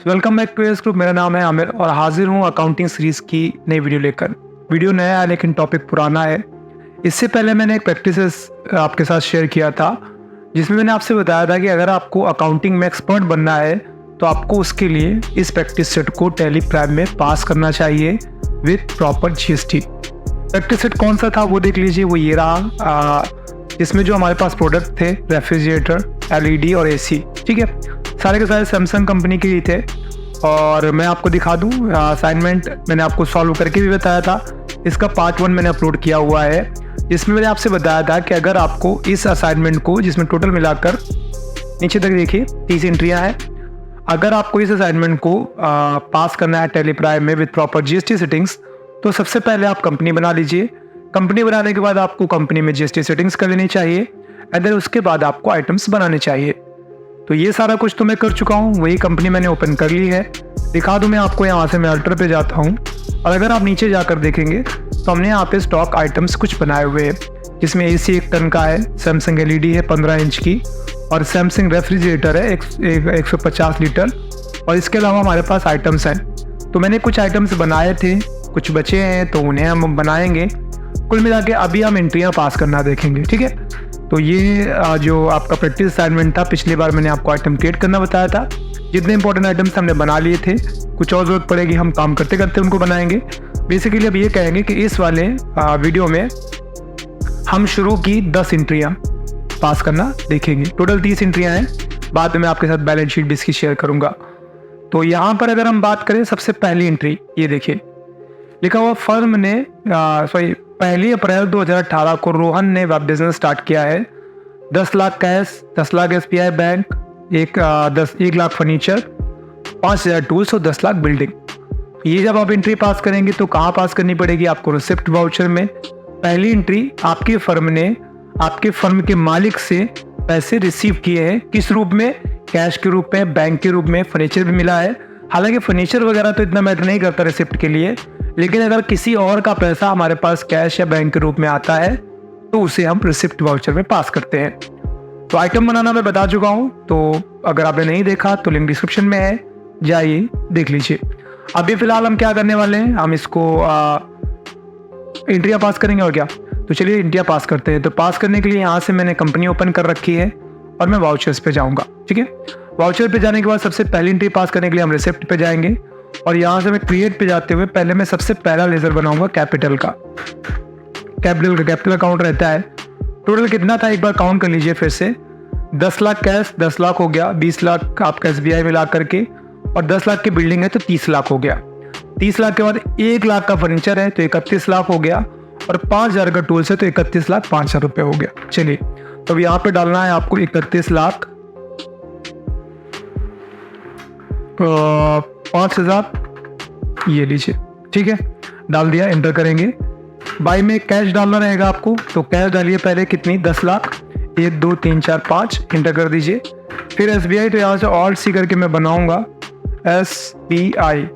Welcome back to S group. मेरा नाम है आमिर और हाजिर हूँ अकाउंटिंग सीरीज की नई वीडियो लेकर। वीडियो नया है लेकिन टॉपिक पुराना है। इससे पहले मैंने एक प्रैक्टिसेस आपके साथ शेयर किया था जिसमें मैंने आपसे बताया था कि अगर आपको अकाउंटिंग में एक्सपर्ट बनना है तो आपको उसके लिए इस प्रैक्टिस सेट को टैली प्राइम में पास करना चाहिए with proper GST. Practice set कौन सा था वो देख लीजिए। वो ये रहा, इसमें जो हमारे पास प्रोडक्ट थे रेफ्रिजरेटर, एलईडी और एसी, ठीक है, सारे के सारे सैमसंग कंपनी के ही थे। और मैं आपको दिखा दूं, असाइनमेंट मैंने आपको सॉल्व करके भी बताया था। इसका पार्ट 1 मैंने अपलोड किया हुआ है जिसमें मैंने आपसे बताया था कि अगर आपको इस असाइनमेंट को, जिसमें टोटल मिलाकर नीचे तक देखिए 30 एंट्रियाँ हैं, अगर आपको इस असाइनमेंट को पास करना है टैली प्राइम में विद प्रॉपर जीएसटी सेटिंग्स, तो सबसे पहले आप कंपनी बना लीजिए। कंपनी बनाने के बाद आपको कंपनी में जीएसटी सेटिंग्स कर लेनी चाहिए एंड देन उसके बाद आपको आइटम्स बनाने चाहिए। तो ये सारा कुछ तो मैं कर चुका हूँ, वही कंपनी मैंने ओपन कर ली है। दिखा दूँ मैं आपको, यहाँ से मैं अल्टर पे जाता हूँ और अगर आप नीचे जाकर देखेंगे तो हमने यहाँ पे स्टॉक आइटम्स कुछ बनाए हुए हैं जिसमें एसी 1 टन का है, सैमसंग एलईडी है 15 इंच की और सैमसंग रेफ्रिजरेटर है 150 लीटर और इसके अलावा हमारे पास आइटम्स हैं। तो मैंने कुछ आइटम्स बनाए थे, कुछ बचे हैं तो उन्हें हम बनाएंगे। कुल मिला के अभी हम एंट्रियाँ पास करना देखेंगे, ठीक है। तो ये जो आपका प्रैक्टिस असाइनमेंट था, पिछली बार मैंने आपको आइटम क्रिएट करना बताया था। जितने इंपॉर्टेंट आइटम्स हमने बना लिए थे, कुछ और जरूरत पड़ेगी हम काम करते करते उनको बनाएंगे। बेसिकली अब ये कहेंगे कि इस वाले वीडियो में हम शुरू की 10 एंट्रियाँ पास करना देखेंगे। टोटल 30 एंट्रियाँ हैं, बाद में मैं आपके साथ बैलेंस शीट भी इसकी शेयर करूँगा। तो यहाँ पर अगर हम बात करें, सबसे पहली एंट्री ये देखिए, लिखा हुआ फर्म ने 1 अप्रैल 2018 को रोहन ने वेब बिजनेस स्टार्ट किया है। 10 lakh cash, 10 lakh SBI bank, 1 lakh furniture, 5,000 tools और 10 लाख बिल्डिंग। ये जब आप एंट्री पास करेंगे तो कहाँ पास करनी पड़ेगी आपको? रिसिप्ट वाउचर में। पहली एंट्री, आपकी फर्म ने आपके फर्म के मालिक से पैसे रिसीव किए हैं। किस रूप में? कैश के रूप में, बैंक के रूप में, फर्नीचर भी मिला है। हालांकि फर्नीचर वगैरह तो इतना मैटर नहीं करता रिसिप्ट के लिए, लेकिन अगर किसी और का पैसा हमारे पास कैश या बैंक के रूप में आता है तो उसे हम रिसिप्ट वाउचर में पास करते हैं। तो आइटम बनाना मैं बता चुका हूं, तो अगर आपने नहीं देखा तो लिंक डिस्क्रिप्शन में है, जाइए देख लीजिए। अभी फिलहाल हम क्या करने वाले हैं, हम इसको एंट्रियाँ पास करेंगे और क्या। तो चलिए एंट्रियाँ पास करते हैं। तो पास करने के लिए यहाँ से मैंने कंपनी ओपन कर रखी है और मैं वाउचर्स पे जाऊँगा, ठीक है। वाउचर पे जाने के बाद सबसे पहली एंट्री पास करने के लिए हम रिसिप्ट पे जाएंगे और यहाँ से मैं क्रिएट पे जाते हुए पहले मैं सबसे पहला लेजर बनाऊंगा कैपिटल का। कैपिटल अकाउंट रहता है। टोटल कितना था एक बार काउंट कर लीजिए फिर से। 10 लाख कैश, 10 लाख हो गया, 20 लाख आपका एसबीआई मिला करके और 10 लाख की बिल्डिंग है तो 30 लाख हो गया। 30 लाख के बाद 1 लाख का फर्नीचर है तो 31 लाख हो गया और 5,000 का टूल्स है तो 31 लाख 5,000 रुपये हो गया। चलिए तो अब यहाँ पे डालना है आपको 31 लाख 5,000, ये लीजिए, ठीक है, डाल दिया। एंटर करेंगे। बाई में कैश डालना रहेगा आपको, तो कैश डालिए पहले कितनी? 10 लाख, 1 2 3 4 5, एंटर कर दीजिए। फिर एसबीआई, तो यहाँ से ऑल्ट सी करके मैं बनाऊंगा एसबीआई,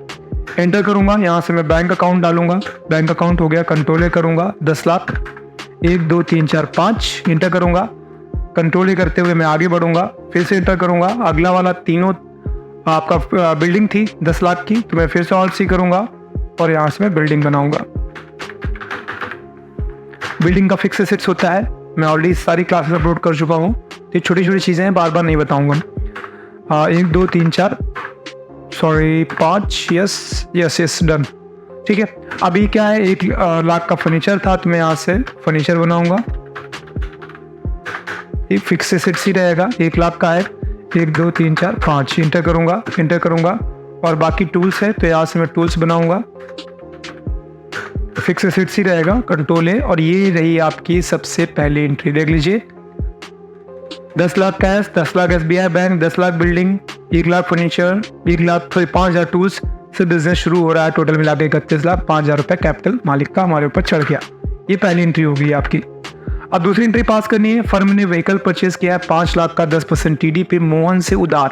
एंटर करूंगा। यहाँ से मैं बैंक अकाउंट डालूंगा, बैंक अकाउंट हो गया, कंट्रोल ए करूंगा 10 लाख, 1 2 3 4 5, एंटर करूंगा। कंट्रोल ए करते हुए मैं आगे बढ़ूंगा, फिर से एंटर करूंगा। अगला वाला तीनों आपका बिल्डिंग थी 10 लाख की, तो मैं फिर से ऑल्ट सी करूंगा और यहाँ से मैं बिल्डिंग बनाऊंगा। बिल्डिंग का फिक्स एसेट्स होता है, मैं ऑलरेडी सारी क्लासेस अपलोड कर चुका हूँ, तो छोटी छोटी चीज़ें हैं, बार बार नहीं बताऊंगा। 1 2 3 4 5, यस डन, ठीक है। अभी क्या है, 1 लाख का फर्नीचर था तो मैं यहाँ से फर्नीचर बनाऊंगा। एक फिक्स एसेट्स ही रहेगा, 1 लाख का है, 1 2 3 4 5, एंटर करूंगा और बाकी टूल्स है तो यहाँ से मैं टूल्स बनाऊंगा। फिक्स एसेट्स ही रहेगा, कंट्रोल है। और ये रही आपकी सबसे पहली एंट्री, देख लीजिए। 10 lakh cash, 10 lakh SBI bank, 10 lakh building, 1 lakh furniture, 5,000 tools से बिजनेस शुरू हो रहा है। टोटल मिला के 31 लाख 5,000 रुपये कैपिटल मालिक का हमारे ऊपर चढ़ गया। ये पहली एंट्री होगी आपकी। अब दूसरी एंट्री पास करनी है। फर्म ने व्हीकल परचेज किया है 5 लाख का 10% टीडी पे मोहन से उधार,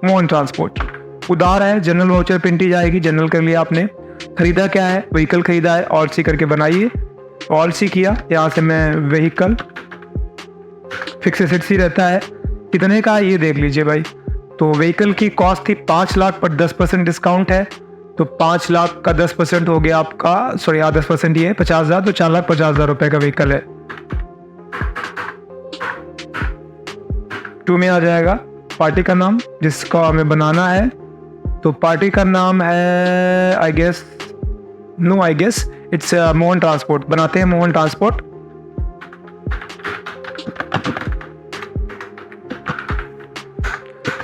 मोहन ट्रांसपोर्ट उधार है। जनरल वाउचर पे एंट्री जाएगी, जनरल कर लिया आपने। खरीदा क्या है? व्हीकल खरीदा है, ऑल सी करके बनाइए, ऑल सी किया। यहाँ से मैं व्हीकल, फिक्स एसेट्स ही रहता है, कितने का ये देख लीजिए भाई, तो व्हीकल की कॉस्ट थी 5 लाख पर 10% डिस्काउंट है, तो 5 लाख का 10% हो गया आपका, सॉरी 10% ये है 50,000, तो 4,50,000 रुपए का व्हीकल है। 2 में आ जाएगा पार्टी का नाम जिसका हमें बनाना है, तो पार्टी का नाम है I guess it's Mohan transport. बनाते हैं Mohan transport.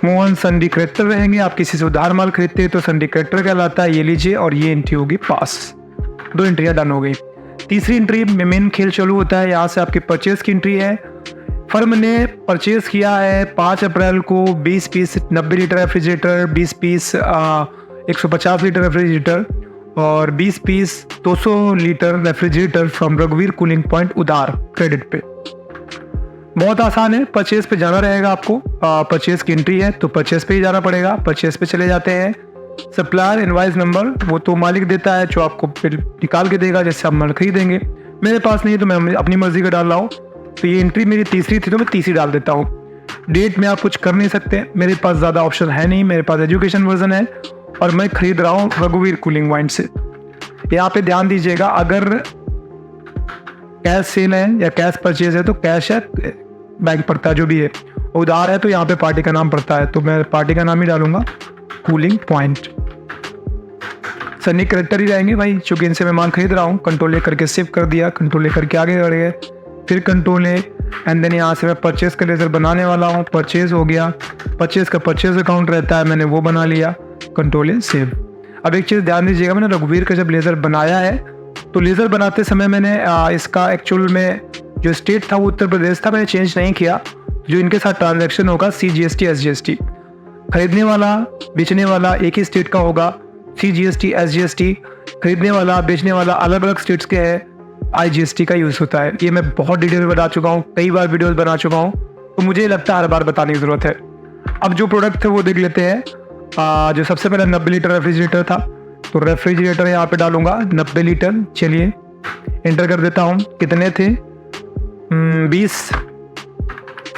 Mohan sundry creditor रहेंगे। आप किसी से उधार माल खरीदते हैं तो संडी करेक्टर कहलाता है। ये लीजिए, और ये एंट्री होगी पास। 2 एंट्रियां डन हो गई। तीसरी एंट्री में मेन खेल चालू होता है। यहाँ से आपकी परचेज की एंट्री है। फर्म ने परचेज किया है 5 अप्रैल को 20 piece 90 litre refrigerator, 20 piece 150 litre refrigerator और 20 पीस 200 लीटर रेफ्रिजरेटर फ्रॉम रघुवीर कूलिंग पॉइंट उधार क्रेडिट पे। बहुत आसान है, परचेज पे जाना रहेगा आपको। परचेज की एंट्री है तो परचेज पे ही जाना पड़ेगा। परचेज पे चले जाते हैं। सप्लायर इनवाइस नंबर वो तो मालिक देता है, जो आपको बिल निकाल के देगा जिससे आप माल खरीदेंगे। मेरे पास नहीं है तो मैं अपनी मर्जी का डाल रहा हूँ। तो ये एंट्री मेरी तीसरी थी तो मैं तीसरी डाल देता हूँ। डेट में आप कुछ कर नहीं सकते, मेरे पास ज़्यादा ऑप्शन है नहीं। मेरे पास एजुकेशन वर्जन है और मैं खरीद रहा हूँ रघुवीर कूलिंग पॉइंट से। यहाँ पे ध्यान दीजिएगा, अगर कैश सेल है या कैश परचेज है तो कैश है, बैंक पड़ता है जो भी है। उधार है तो यहाँ पे पार्टी का नाम पड़ता है, तो मैं पार्टी का नाम ही डालूंगा कूलिंग पॉइंट। सनी करेक्टर ही रहेंगे भाई, चूंकि इनसे मैं माल खरीद रहा हूँ। कंट्रोल ए करके सेव कर दिया, कंट्रोल ए करके आगे बढ़ गए, फिर कंट्रोल ए एंड देन यहाँ से मैं परचेज का लेजर बनाने वाला हूँ। परचेज हो गया, परचेज का परचेज अकाउंट रहता है, मैंने वो बना लिया। कंट्रोल ए सेव। अब एक चीज़ ध्यान दीजिएगा, मैंने रघुवीर का जब लेज़र बनाया है तो लेज़र बनाते समय मैंने इसका एक्चुअल में जो स्टेट था वो उत्तर प्रदेश था, मैंने चेंज नहीं किया। जो इनके साथ ट्रांजैक्शन होगा CGST SGST, खरीदने वाला बेचने वाला एक ही स्टेट का होगा। CGST SGST, खरीदने वाला बेचने वाला अलग अलग स्टेट्स के है। IGST का यूज़ होता है। ये मैं बहुत डिटेल में बता चुका हूँ, कई बार वीडियोस बना चुका हूँ, तो मुझे लगता है हर बार बताने की ज़रूरत है। अब जो प्रोडक्ट थे वो देख लेते हैं। जो सबसे पहले 90 लीटर रेफ्रिजरेटर था, तो रेफ्रिजरेटर यहाँ पे डालूंगा 90 लीटर। चलिए एंटर कर देता हूँ। कितने थे?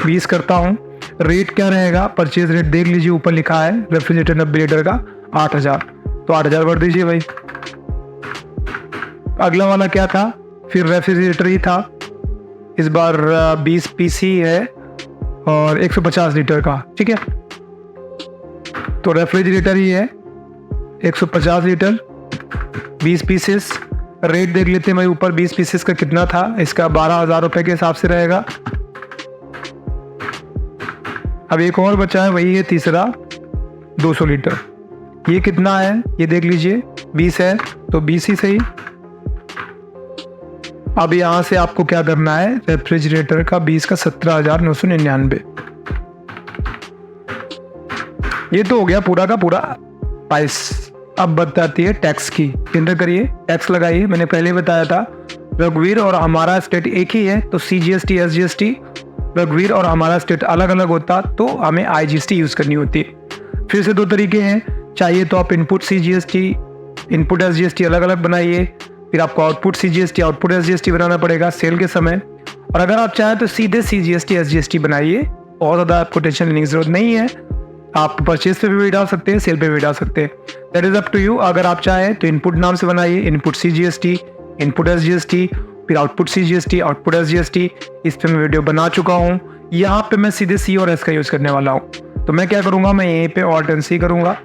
20 करता हूँ। रेट क्या रहेगा? परचेज रेट देख लीजिए, ऊपर लिखा है रेफ्रिजरेटर 90 लीटर का 8,000, तो 8,000 भर दीजिए भाई। अगला वाला क्या था? फिर रेफ्रिजरेटर ही था, इस बार 20 पीसी है और 150 लीटर का, ठीक है। तो रेफ्रिजरेटर ही है 150 लीटर 20 पीसेस। रेट देख लेते हैं भाई, ऊपर 20 पीसेस का कितना था? इसका 12,000 रुपए के हिसाब से रहेगा। अब एक और बचा है, वही है तीसरा 200 लीटर। ये कितना है ये देख लीजिए, 20 है तो 20 ही सही। अब यहां से आपको क्या करना है? रेफ्रिजरेटर का 20 का 17,999। ये तो हो गया पूरा का पूरा प्राइस। अब बताती है टैक्स की। एंटर करिए, टैक्स लगाइए। मैंने पहले बताया था रघुवीर और हमारा स्टेट एक ही है, तो CGST SGST रघुवीर और हमारा स्टेट अलग अलग होता तो हमें IGST यूज करनी होती। फिर से 2 तरीके हैं, चाहिए तो आप इनपुट CGST इनपुट SGST अलग अलग बनाइए, फिर आपको आउटपुट CGST आउटपुट SGST बनाना पड़ेगा सेल के समय। और अगर आप चाहें तो सीधे CGST SGST बनाइए, बहुत ज़्यादा आपको टेंशन लेने की जरूरत नहीं है। आप परचेज पे भी डाल सकते हैं, सेल पे भी डाल सकते हैं, that is up to you. अगर आप चाहें तो इनपुट नाम से बनाइए, इनपुट CGST इनपुट SGST, फिर आउटपुट CGST आउटपुट SGST। इस पे मैं वीडियो बना चुका हूँ। यहाँ पे मैं सीधे C और S का यूज़ करने वाला हूँ। तो मैं क्या करूँगा, मैं यहीं पे ऑल्ट एंड C करूँगा।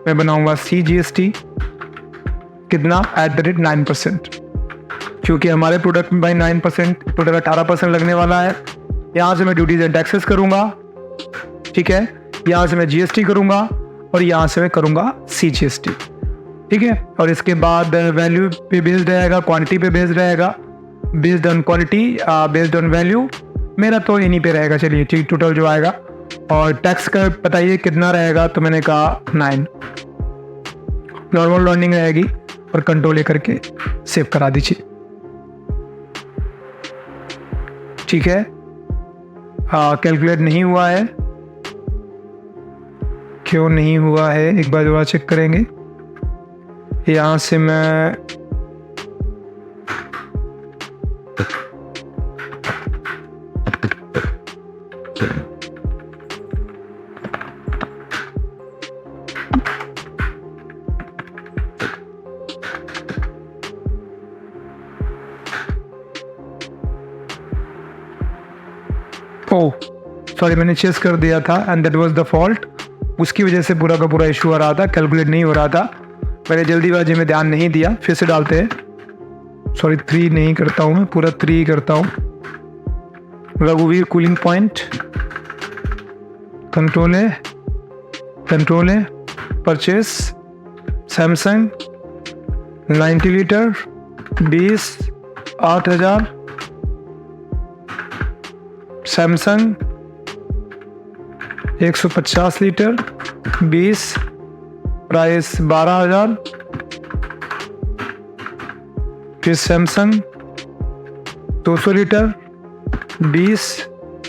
मैं बनाऊँगा CGST कितना @9%, क्योंकि हमारे प्रोडक्ट में भाई 9% टोटल 18% लगने वाला है। यहाँ से मैं ड्यूटीज एंड टैक्सेस करूँगा, ठीक है। यहाँ से मैं GST करूँगा और यहाँ से मैं करूँगा CGST, ठीक है। और इसके बाद वैल्यू पे बेस्ड रहेगा, क्वांटिटी पे बेस्ड रहेगा, based on quality based on value. मेरा तो इन्हीं पे रहेगा। चलिए ठीक, टोटल जो आएगा। और टैक्स का बताइए कितना रहेगा, तो मैंने कहा 9। नॉर्मल लॉन्डिंग रहेगी और कंट्रोल करके सेव करा दीजिए, ठीक है। कैलकुलेट नहीं हुआ है, क्यों नहीं हुआ है एक बार दोबारा चेक करेंगे। यहाँ से मैं सॉरी मैंने चेस कर दिया था and that was the fault. उसकी वजह से पूरा का पूरा इशू आ रहा था, कैलकुलेट नहीं हो रहा था। मैंने जल्दीबाजी में ध्यान नहीं दिया। फिर से डालते हैं, सॉरी 3 नहीं करता हूँ मैं, पूरा 3 ही करता हूँ। रघुवीर कूलिंग पॉइंट, कंट्रोल है, purchase Samsung 90 litre 20 8,000, Samsung 150 litre 20 price 12,000, फिर सैमसंग 200 लीटर 20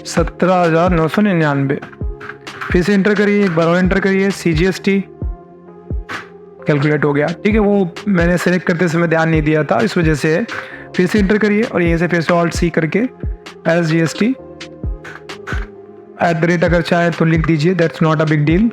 17,999। फिर से एंटर करिए, एक बार और एंटर करिए, CGST कैलकुलेट हो गया। ठीक है, वो मैंने सेलेक्ट करते समय ध्यान नहीं दिया था, इस वजह से। फिर से एंटर करिए और यहीं से फिर से Alt C करके SGST @ अगर चाहे तो लिख दीजिए, that's not a big deal.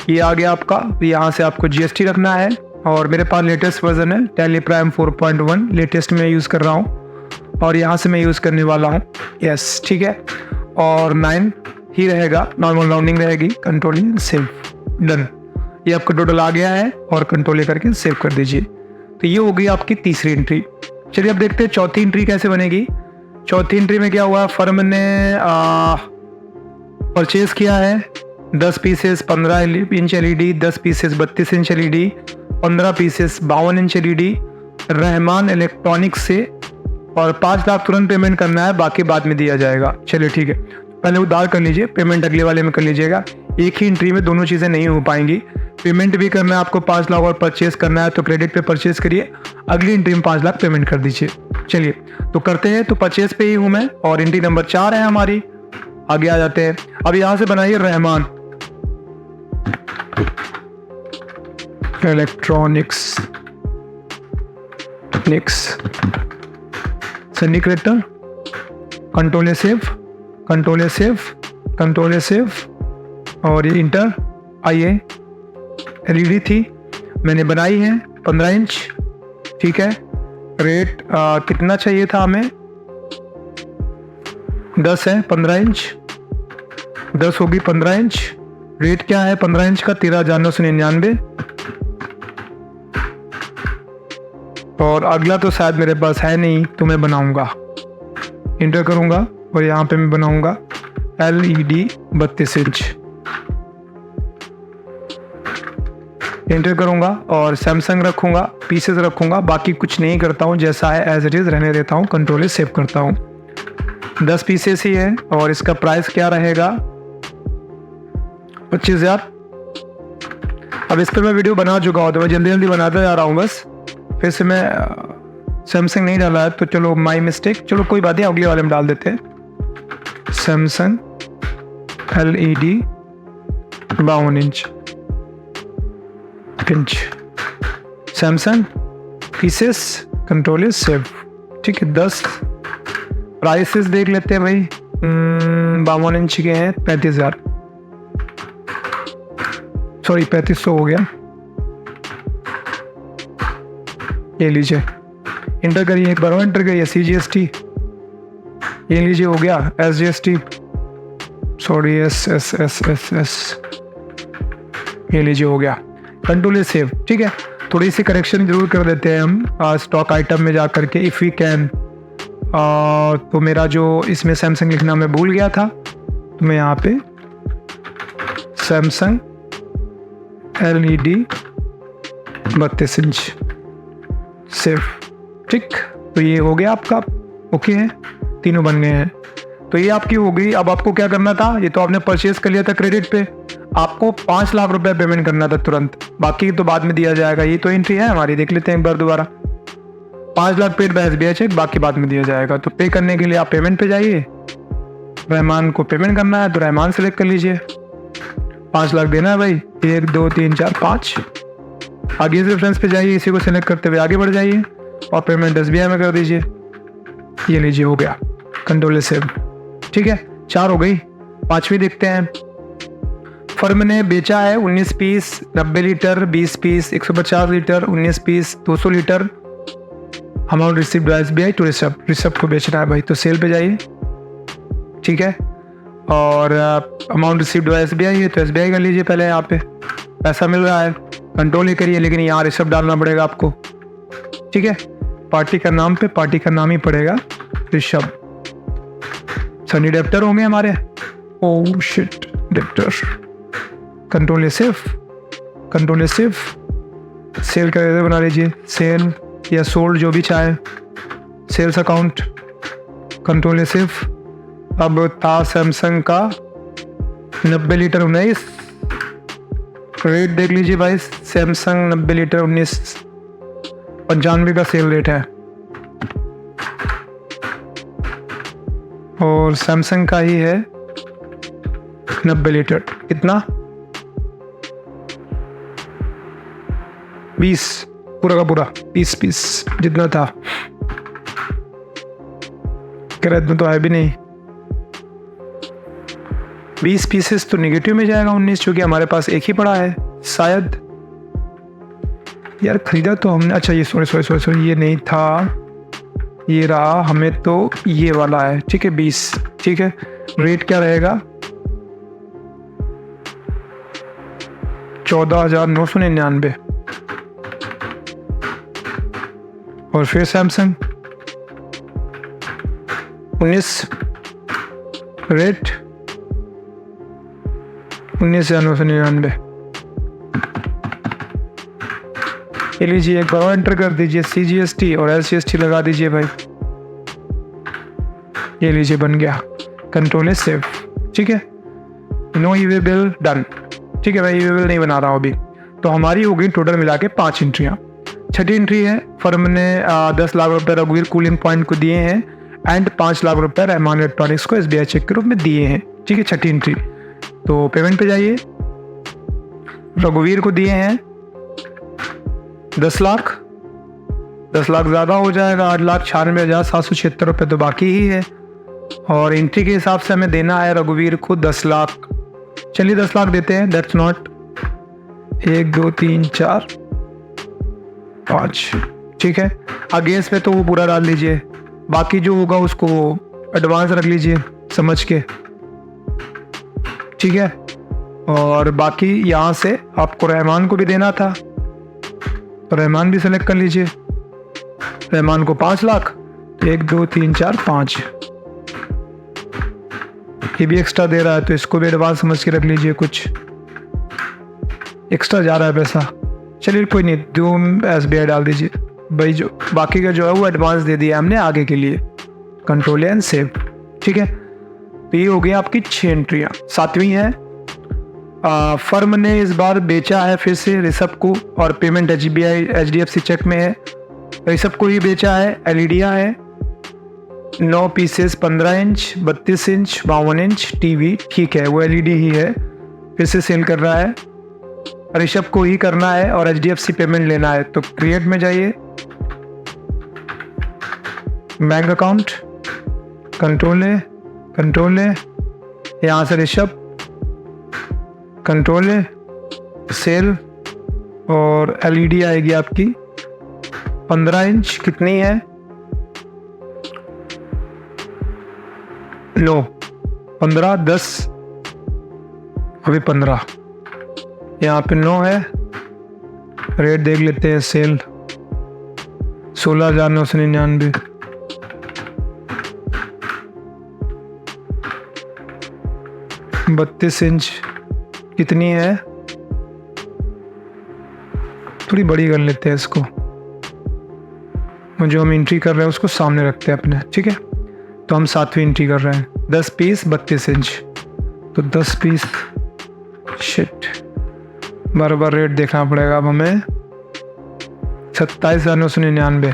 ये आ गया आपका। यहाँ से आपको GST रखना है और मेरे पास लेटेस्ट वर्जन है टैली प्राइम 4.1 लेटेस्ट में यूज़ कर रहा हूँ और यहाँ से मैं यूज़ करने वाला हूँ। यस, ठीक है, और 9 ही रहेगा, नॉर्मल राउंडिंग रहेगी। Controlling save, done. ये आपका टोटल आ गया है और कंट्रोल करके सेव कर दीजिए। तो ये हो गई आपकी तीसरी एंट्री। चलिए अब देखते हैं चौथी एंट्री कैसे बनेगी। चौथी एंट्री में क्या हुआ, फर्म ने परचेज किया है 10 pieces 15 inch LED, 10 pieces 32 inch LED, 15 pieces 52 inch LED Rahman electronics से, और 5 लाख तुरंत पेमेंट करना है, बाकी बाद में दिया जाएगा। चलिए ठीक है, पहले उधार कर लीजिए, पेमेंट अगले वाले में कर लीजिएगा। एक ही एंट्री में दोनों चीज़ें नहीं हो पाएंगी। पेमेंट भी करना है आपको 5 लाख और परचेज करना है तो क्रेडिट पे परचेज करिए, अगली एंट्री में 5 लाख पेमेंट कर दीजिए। चलिए तो करते हैं। तो परचेज पे ही हूँ मैं और एंट्री नंबर 4 है हमारी। आगे आ जाते हैं। अब यहाँ से बनाइए Rahman electronics Sunny crater, control save और ये इंटर। आइए, LED थी, मैंने बनाई है 15 इंच। ठीक है, रेट कितना चाहिए था हमें, 10 है, 15 इंच 10 होगी 15 इंच। रेट क्या है 15 इंच का, 13,999। और अगला तो शायद मेरे पास है नहीं, तो मैं बनाऊंगा, इंटर करूंगा और यहाँ पे मैं बनाऊंगा LED 32 इंच, इंटर करूंगा और सैमसंग रखूंगा, पीसेस रखूंगा, बाकी कुछ नहीं करता हूँ, जैसा है एज इट इज रहने देता हूँ, कंट्रोल सेव करता हूँ। 10 पीसेस ही है और इसका प्राइस क्या रहेगा 25,000। अब इस पर मैं वीडियो बना चुका हूँ तो मैं जल्दी बनाता जा रहा हूँ बस। फिर से मैं सैमसंग नहीं डाला है तो चलो माई मिस्टेक, चलो कोई बात नहीं, अगले वाले में डाल देते हैं। Samsung LED 52 inch Samsung pieces, control save. ठीक है, 10 प्राइसेस देख लेते हैं भाई। 52 इंच के हैं 35,000, सॉरी 3500 हो गया। ये लीजिए, इंटर करिए, एक बार और एंटर करिए, CGST ये लीजिए, हो गया SGST, सॉरी S ये लीजिए, हो गया, कंट्रोल सेव। ठीक है, थोड़ी सी करेक्शन जरूर कर देते हैं हम स्टॉक आइटम में जा करके, इफ़ वी कैन। तो मेरा जो इसमें सैमसंग लिखना मैं भूल गया था, तो मैं यहाँ पे सैमसंग LED 32 इंच सेव। ठीक, तो ये हो गया आपका, ओके है, तीनों बन गए हैं। तो ये आपकी हो गई। अब आपको क्या करना था, ये तो आपने परचेज कर लिया था क्रेडिट पे, आपको 5 लाख रुपए पेमेंट करना था तुरंत, बाकी तो बाद में दिया जाएगा। ये तो एंट्री है हमारी, देख लेते हैं एक बार दोबारा। 5 lakh paid by SBI cheque, बाकी बाद में दिया जाएगा। तो पे करने के लिए आप पेमेंट पे जाइए, रहमान को पेमेंट करना है तो रहमान सेलेक्ट कर लीजिए। 5 लाख देना है भाई, 1 2 3 4 5। आगे से रेफरेंस पे जाइए, इसी को सेलेक्ट करते हुए आगे बढ़ जाइए और पेमेंट SBI में कर दीजिए। ये लीजिए, हो गया, कंट्रोल सेव। ठीक है, 4 हो गई। 5वीं देखते हैं। फर्म ने बेचा है 19 piece 90 litre, 20 piece 150 litre, 19 piece 200 litre amount received by SBI to Rishabh को बेचना है भाई, तो सेल पे जाइए, ठीक है। और अमाउंट रिसीव्ड बाय SBI है तो SBI कर लीजिए, पहले यहाँ पे पैसा मिल रहा है, कंट्रोल ही करिए, लेकिन यहाँ ऋषभ डालना पड़ेगा आपको, ठीक है। पार्टी का नाम पे पार्टी का नाम ही पड़ेगा ऋषभ। सनी डेप्टर होंगे हमारे, ओह शिट डेप्टर, कंट्रोल सिर्फ सेल का बना लीजिए, सेल या सोल्ड जो भी चाहे, सेल्स अकाउंट, कंट्रोल सिर्फ। अब था सैमसंग का 90 लीटर 19, रेट देख लीजिए भाई, सैमसंग 90 लीटर 19.95 का सेल रेट है, और सैमसंग का ही है 90 लीटर, कितना 20, पूरा का पूरा 20 पीस जितना था, कह रहे तो है भी नहीं, 20 पीसेस तो नेगेटिव में जाएगा 19, क्योंकि हमारे पास एक ही पड़ा है शायद, यार खरीदा तो हमने, अच्छा ये सॉरी ये नहीं था, ये रहा, हमें तो ये वाला है, ठीक है 20, ठीक है। रेट क्या रहेगा 14,999, और फिर सैमसंग 19, रेट 19,999, ये लीजिए, एक बार एंटर कर दीजिए, CGST और LCST लगा दीजिए भाई, ये लीजिए बन गया, कंट्रोल सेव, ठीक है। नो ईवे बिल डन, ठीक है भाई, ईवे बिल नहीं बना रहा हूँ अभी। तो हमारी हो गई टोटल मिला के 5 एंट्रियाँ। छठी एंट्री है, फर्म ने 10 लाख रुपए रघुवीर कूलिंग पॉइंट को दिए हैं एंड 5 लाख रुपए रहमान इलेक्ट्रॉनिक्स को SBI चेक के रूप में दिए हैं, ठीक है, छठी एंट्री। तो पेमेंट पे जाइए, रघुवीर को दिए हैं 10 लाख, 10 लाख ज़्यादा हो जाएगा, 8,96,776 रुपये तो बाकी ही है, और एंट्री के हिसाब से हमें देना है रघुवीर को 10 लाख, चलिए 10 लाख देते हैं, दैट्स नॉट 1 2 3 4 5, ठीक है। अगेंस्ट पे तो वो पूरा डाल लीजिए, बाकी जो होगा उसको एडवांस रख लीजिए समझ के, ठीक है। और बाकी यहाँ से आपको रहमान को भी देना था, तो रहमान भी सेलेक्ट कर लीजिए, रहमान को 5 लाख, 1 2 3 4 5, ये भी एक्स्ट्रा दे रहा है तो इसको भी एडवांस समझ के रख लीजिए, कुछ एक्स्ट्रा जा रहा है पैसा, चलिए कोई नहीं, 2 SBI डाल दीजिए भाई, जो बाकी का जो है वो एडवांस दे दिया हमने आगे के लिए, कंट्रोल एंड सेव, ठीक है। तो ये हो गई आपकी 6 एंट्रियाँ। 7वीं है, फर्म ने इस बार बेचा है फिर से ऋषभ को, और पेमेंट HDFC चेक में है, ऋषभ को ही बेचा है। एलईडियाँ है 9 pieces, 15 inch 32 inch 52 inch TV, ठीक है वो LED ही है, फिर से सेल कर रहा है, ऋषभ को ही करना है और HDFC पेमेंट लेना है। तो क्रिएट में जाइए, बैंक अकाउंट, कंट्रोल है, यहाँ से ऋषभ, कंट्रोल है, सेल, और LED आएगी आपकी 15 इंच, कितनी है, लो 15 10, अभी 15, यहाँ पे 9 है, रेट देख लेते हैं, सेल 16,999, 32 इंच कितनी है, थोड़ी बड़ी कर लेते हैं इसको, जो हम एंट्री कर रहे हैं उसको सामने रखते हैं अपने, ठीक है। तो हम 7वीं एंट्री कर रहे हैं, 10 पीस 32 इंच, तो 10 पीस, शिट बार बार रेट देखना पड़ेगा अब हमें, 27,999,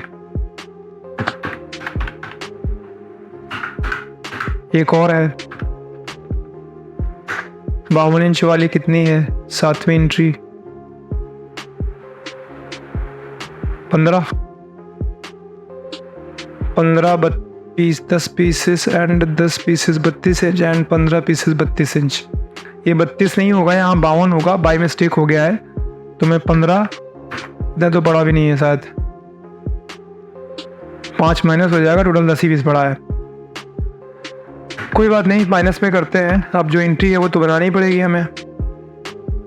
एक और है 52 इंच वाली, कितनी है, 7वीं entry 15 piece 10 pieces and 10 pieces 32 inch and 15 pieces 32 inch, ये 32 नहीं होगा, यहाँ 52 होगा, बाई मिस्टेक हो गया है, तो मैं 15, इतना तो बड़ा भी नहीं है शायद, 5 माइनस हो जाएगा, टोटल 10 ही पीस पड़ा है। कोई बात नहीं, माइनस में करते हैं। अब जो एंट्री है वो तो बनानी पड़ेगी हमें,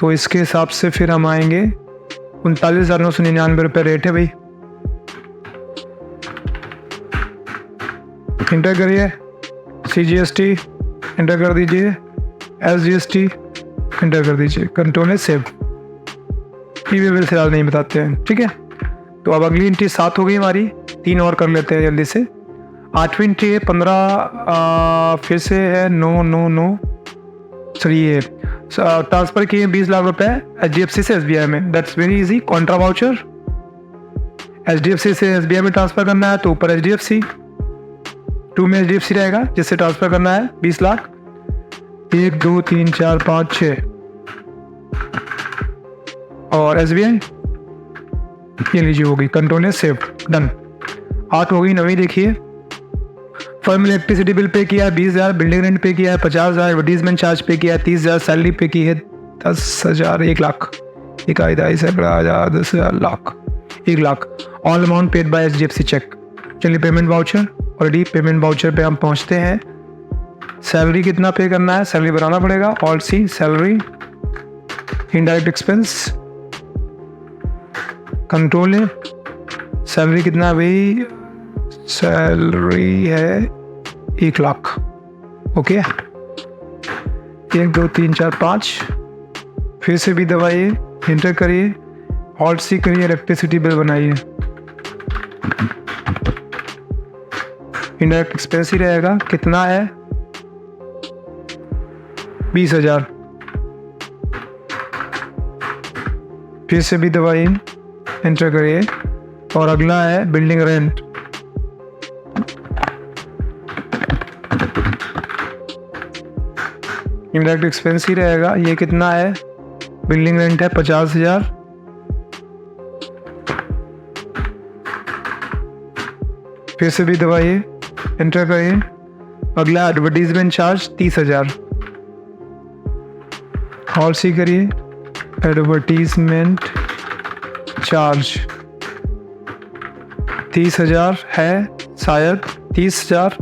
तो इसके हिसाब से फिर हम आएंगे 39,999 रुपये रेट है भाई। इंटर करिए, CGST इंटर कर दीजिए, SGST इंटर कर दीजिए, कंट्रोल है सेव। पीवी बिल फिलहाल नहीं बताते हैं, ठीक है। तो अब अगली एंट्री 7 हो गई हमारी, 3 और कर लेते हैं जल्दी से। 8वीं एंट्री है 15, फिर से है 9 सॉरी ये ट्रांसफ़र किए 20 लाख रुपए HDFC से SBI में। That's very easy. Contra voucher HDFC से SBI में ट्रांसफ़र करना है तो ऊपर HDFC, 2 में HDFC रहेगा जिससे ट्रांसफ़र करना है 20 लाख। 1 2 3 4 5 6 और SBI ये लीजिए हो गई, कंट्रोल है सेव, डन। 8 हो गई। 9वीं देखिए, फर्म इलेक्ट्रिसिटी बिल पे किया है 20,000, बिल्डिंग रेंट पे किया है 50,000, एडवर्टीजमेंट चार्ज पे किया है 30,000, सैलरी पे की है 10,000, 1 लाख, 1,2 सैकड़ा 10,000 lakh, 1 lakh. All amount paid by HDFC cheque. चलिए payment voucher, already payment voucher पे हम पहुंचते हैं। सैलरी कितना पे करना है, सैलरी बनाना पड़ेगा। ऑल सी सैलरी, इनडायरेक्ट एक्सपेंस, कंट्रोल है सैलरी कितना है भाई, सैलरी है 1 लाख। ओके, 1 2 3 4 5, फिर से भी दबाइए, इंटर करिए, ऑल्ट सी करिए, इलेक्ट्रिसिटी बिल बनाइए। इनडायरेक्ट एक्सपेंस ही रहेगा, कितना है 20,000। फिर से भी दबाइए, एंटर करिए, और अगला है बिल्डिंग रेंट। इनडायरेक्ट एक्सपेंस ही रहेगा, ये कितना है, बिल्डिंग रेंट है 50,000। फिर से भी दबाइए, एंटर करिए, अगला एडवर्टीजमेंट चार्ज 30,000। और सी करिए, एडवर्टीजमेंट चार्ज 30,000 है शायद, 30,000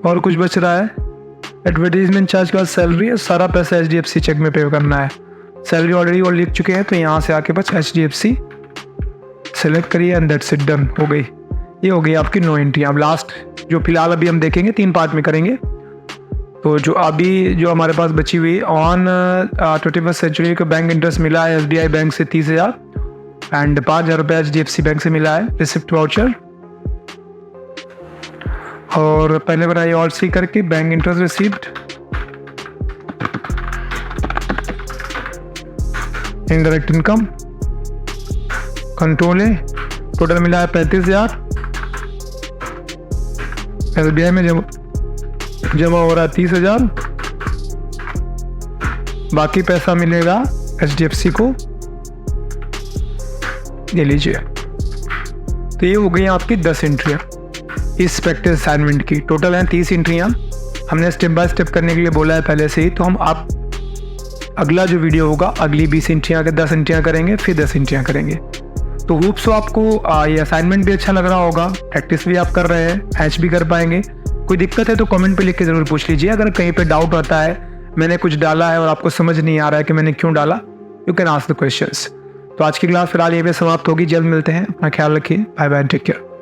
और कुछ बच रहा है। एडवर्टीजमेंट चार्ज के बाद सैलरी है, सारा पैसा HDFC चेक में पे करना है। सैलरी ऑलरेडी वो लिख चुके हैं, तो यहाँ से आके बस HDFC सेलेक्ट करिए एंड दैट्स इट, डन हो गई। ये हो गई आपकी 9 एंट्री। अब लास्ट जो फिलहाल अभी हम देखेंगे 3 पार्ट में करेंगे। तो जो अभी जो हमारे पास बची हुई ऑन 21st सेंचुरी का बैंक इंटरेस्ट मिला है SBI बैंक से 30,000 एंड 5,000 रुपये HDFC बैंक से मिला है रिसिप्ट वाउचर। और पहले बनाइए ऑल सी करके, bank interest receipt, indirect income, control है, टोटल मिला है 35,000। SBI में जमा हो रहा है 30,000, बाकी पैसा मिलेगा HDFC को, ये लीजिए। तो ये हो गई आपकी 10 एंट्रियाँ इस प्रैक्टिस असाइनमेंट की। टोटल हैं 30 एंट्रियाँ। हमने स्टेप बाय स्टेप करने के लिए बोला है पहले से ही, तो हम आप अगला जो वीडियो होगा अगली 20 एंट्रियाँ के 10 एंट्रियाँ करेंगे, फिर 10 एंट्रियाँ करेंगे। तो होप सो आपको ये असाइनमेंट भी अच्छा लग रहा होगा, प्रैक्टिस भी आप कर रहे हैं, हैच भी कर पाएंगे। कोई दिक्कत है तो कमेंट पे लिख के ज़रूर पूछ लीजिए। अगर कहीं पे डाउट आता है, मैंने कुछ डाला है और आपको समझ नहीं आ रहा है कि मैंने क्यों डाला, you can ask the questions. तो आज की क्लास फिलहाल ये भी समाप्त होगी। जल्द मिलते हैं, अपना ख्याल रखिए, बाय बाय, टेक केयर।